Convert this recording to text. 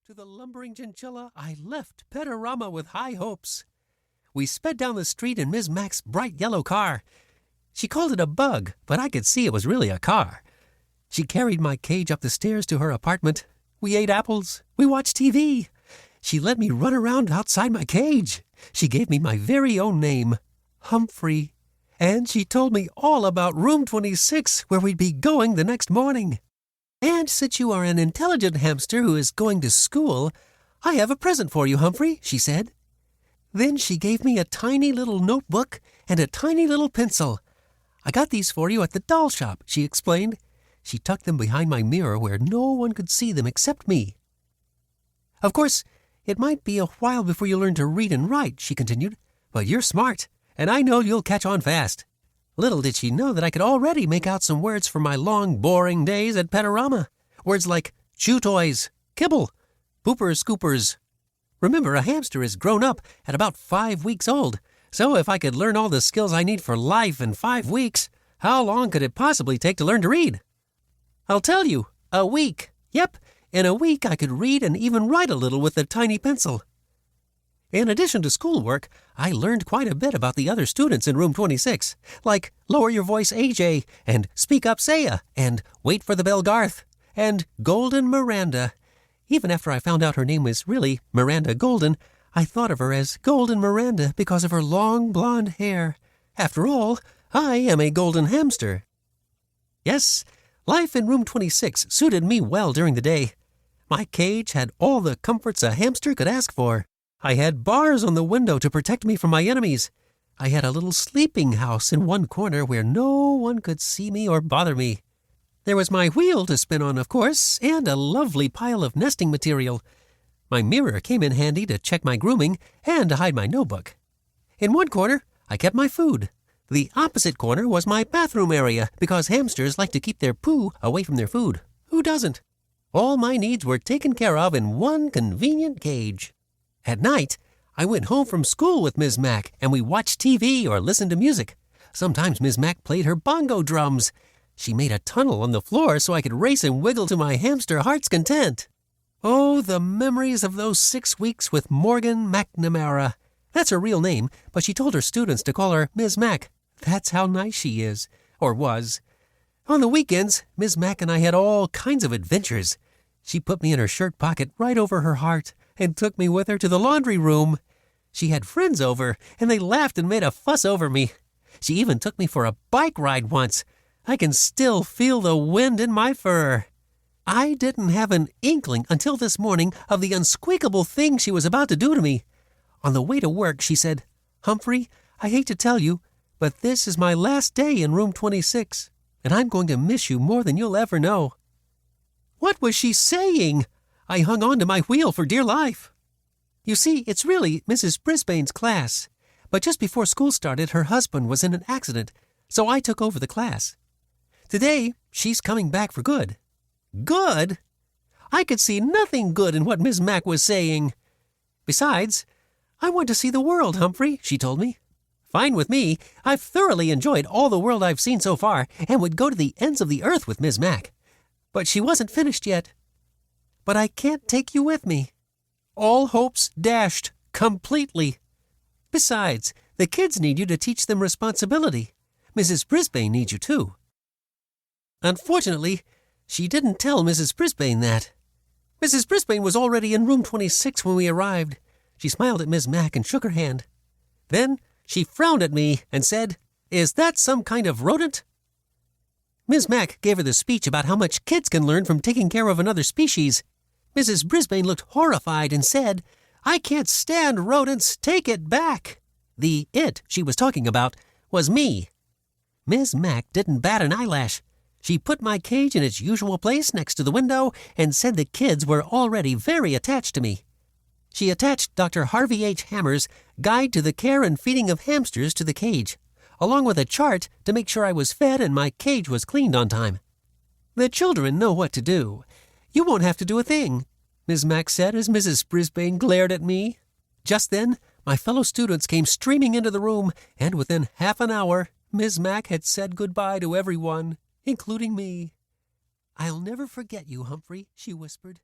To the lumbering chinchilla, I left Petarama with high hopes. We sped down the street in Miss Mac's bright yellow car. She called it a bug, but I could see it was really a car. She carried my cage up the stairs to her apartment. We ate apples. We watched TV. She let me run around outside my cage. She gave me my very own name, Humphrey. And she told me all about room 26, where we'd be going the next morning. And since you are an intelligent hamster who is going to school, I have a present for you, Humphrey, she said. Then she gave me a tiny little notebook and a tiny little pencil. I got these for you at the doll shop, she explained. She tucked them behind my mirror where no one could see them except me. Of course, it might be a while before you learn to read and write, she continued, but you're smart, and I know you'll catch on fast. Little did she know that I could already make out some words from my long, boring days at Petarama. Words like chew toys, kibble, poopers, scoopers. Remember, a hamster is grown up at about 5 weeks old, so if I could learn all the skills I need for life in 5 weeks, how long could it possibly take to learn to read? I'll tell you, a week. Yep, in a week I could read and even write a little with a tiny pencil. In addition to schoolwork, I learned quite a bit about the other students in room 26, like Lower-Your-Voice-A.J, and Speak-Up-Sayeh, and Wait for the Bell Garth, and Golden Miranda. Even after I found out her name was really Miranda Golden, I thought of her as Golden Miranda because of her long blonde hair. After all, I am a golden hamster. Yes, life in room 26 suited me well during the day. My cage had all the comforts a hamster could ask for. I had bars on the window to protect me from my enemies. I had a little sleeping house in one corner where no one could see me or bother me. There was my wheel to spin on, of course, and a lovely pile of nesting material. My mirror came in handy to check my grooming and to hide my notebook. In one corner, I kept my food. The opposite corner was my bathroom area because hamsters like to keep their poo away from their food. Who doesn't? All my needs were taken care of in one convenient cage. At night, I went home from school with Ms. Mac, and we watched TV or listened to music. Sometimes Ms. Mac played her bongo drums. She made a tunnel on the floor so I could race and wiggle to my hamster heart's content. Oh, the memories of those 6 weeks with Morgan McNamara. That's her real name, but she told her students to call her Ms. Mac. That's how nice she is, or was. On the weekends, Ms. Mac and I had all kinds of adventures. She put me in her shirt pocket right over her heart and took me with her to the laundry room. She had friends over, and they laughed and made a fuss over me. She even took me for a bike ride once. I can still feel the wind in my fur. I didn't have an inkling until this morning of the unsqueakable thing she was about to do to me. On the way to work, she said, "Humphrey, I hate to tell you, but this is my last day in room 26, and I'm going to miss you more than you'll ever know." What was she saying? I hung on to my wheel for dear life. You see, it's really Mrs. Brisbane's class, but just before school started, her husband was in an accident, so I took over the class. Today, she's coming back for good. Good? I could see nothing good in what Miss Mac was saying. Besides, I want to see the world, Humphrey, she told me. Fine with me. I've thoroughly enjoyed all the world I've seen so far and would go to the ends of the earth with Miss Mac. But she wasn't finished yet. But I can't take you with me. All hopes dashed, completely. Besides, the kids need you to teach them responsibility. Mrs. Brisbane needs you too. Unfortunately, she didn't tell Mrs. Brisbane that. Mrs. Brisbane was already in room 26 when we arrived. She smiled at Miss Mac and shook her hand. Then she frowned at me and said, "Is that some kind of rodent?" Miss Mac gave her the speech about how much kids can learn from taking care of another species. Mrs. Brisbane looked horrified and said, "I can't stand rodents. Take it back." The "it" she was talking about was me. Miss Mac didn't bat an eyelash. She put my cage in its usual place next to the window and said the kids were already very attached to me. She attached Dr. Harvey H. Hammer's Guide to the Care and Feeding of Hamsters to the cage, along with a chart to make sure I was fed and my cage was cleaned on time. The children know what to do. You won't have to do a thing, Ms. Mac said as Mrs. Brisbane glared at me. Just then, my fellow students came streaming into the room, and within half an hour, Ms. Mac had said goodbye to everyone, including me. "I'll never forget you, Humphrey," she whispered.